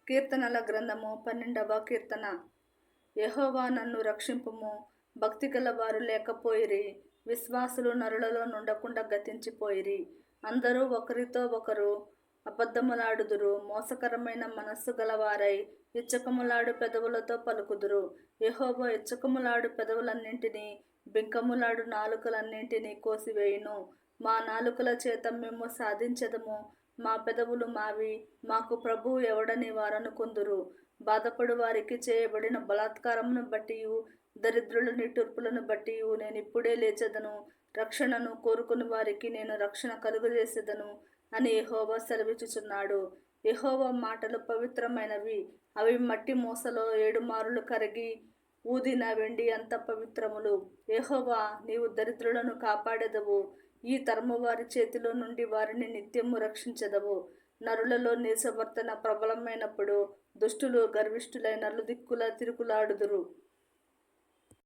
కీర్తనల గ్రంథము 12వ కీర్తన. యెహోవా నన్ను రక్షింపుము. భక్తిగల వారు లేకపోయిరి, విశ్వాసులు నరులలో నుండకుండా గతించిపోయిరి. అందరూ ఒకరితో ఒకరు అబద్ధములాడుదురు, మోసకరమైన మనస్సు గలవారై ఇచ్చకములాడు పెదవులతో పలుకుదురు. యెహోవా ఇచ్చకములాడు పెదవులన్నింటినీ, బింకములాడు నాలుకలన్నింటినీ కోసివేయును. మా నాలుకల చేత మేము సాధించెదము, మా పెదవులు మావి, మాకు ప్రభువు ఎవడని వారనుకొందురు. బాధపడు వారికి చేయబడిన బలాత్కారమును బట్టియు, దరిద్రుల నిట్టూర్పులను బట్టియు నేనిప్పుడే లేచెదను. రక్షణను కోరుకుని వారికి నేను రక్షణ కలుగజేసెదను అని యెహోవా సెలవిచ్చుచున్నాడు. యెహోవా మాటలు పవిత్రమైనవి, అవి మట్టి మూసలో 7 మారులు కరిగి ఊదిన వెండి అంత పవిత్రములు. యెహోవా, నీవు దరిద్రులను కాపాడెదవు, ఈ తరము వారి చేతిలో నుండి వారిని నిత్యము రక్షించెదవు. నరులలో నీచవర్తన ప్రబలమైనప్పుడు దుష్టులు గర్విష్ఠులై నలుదిక్కుల తిరుగులాడుదురు.